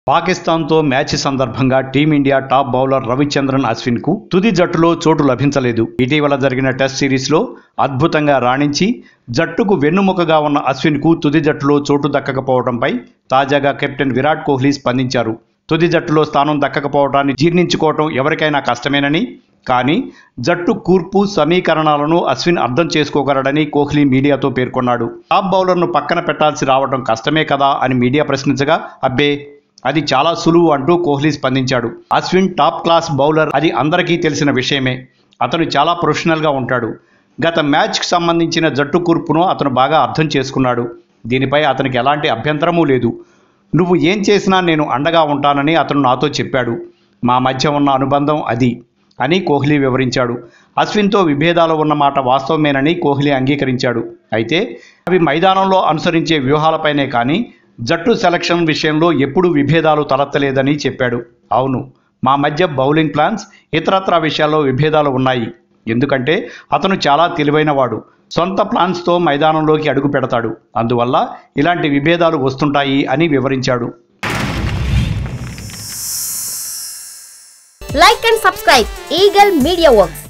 పాకిస్తాన్తో మ్యాచ్ సందర్భంగా team India top bowler Ravichandran అశ్విన్కు తుది జట్టులో చోటు లభించలేదు. ఇటీవల జరిగిన టెస్ట్ సిరీస్లో అద్భుతంగా రాణించి జట్టుకు వెన్నుముకగా ఉన్న అశ్విన్కు తుది జట్టులో చోటు దక్కకపోవడంపై తాజాగా కెప్టెన్ విరాట్ కోహ్లీ స్పందించారు. తుది జట్టులో స్థానం దక్కకపోవడాన్ని జీర్ణించుకోవడం ఎవరికైనా కష్టమేనని, కానీ జట్టు కూర్పు సమీకరణాలను అశ్విన్ అర్థం చేసుకోగలడని కోహ్లీ మీడియాతో పేర్కొన్నాడు. టాప్ బౌలర్ను పక్కన పెట్టాల్సి రావడం కష్టమే కదా అని మీడియా ప్రశ్నించగా, అబ్బే అది చాలా సులువు అంటూ కోహ్లీ స్పందించాడు. అశ్విన్ టాప్ క్లాస్ బౌలర్, అది అందరికీ తెలిసిన విషయమే. అతను చాలా ప్రొఫెషనల్గా ఉంటాడు. గత మ్యాచ్కి సంబంధించిన జట్టు కూర్పును అతను బాగా అర్థం చేసుకున్నాడు. దీనిపై అతనికి ఎలాంటి అభ్యంతరమూ లేదు. నువ్వు ఏం చేసినా నేను అండగా ఉంటానని అతను నాతో చెప్పాడు. మా మధ్య ఉన్న అనుబంధం అది అని కోహ్లీ వివరించాడు. అశ్విన్తో విభేదాలు ఉన్నమాట వాస్తవమేనని కోహ్లీ అంగీకరించాడు. అయితే అవి మైదానంలో అనుసరించే వ్యూహాలపైనే కానీ జట్టు సెలక్షన్ విషయంలో ఎప్పుడూ విభేదాలు తలెత్తలేదని చెప్పాడు. అవును, మా మధ్య బౌలింగ్ ప్లాన్స్, ఇతరత్రా విషయాల్లో విభేదాలు ఉన్నాయి. ఎందుకంటే అతను చాలా తెలివైనవాడు. సొంత ప్లాన్స్తో మైదానంలోకి అడుగు పెడతాడు. అందువల్ల ఇలాంటి విభేదాలు వస్తుంటాయి అని వివరించాడు. Like and subscribe Eagle Media Works.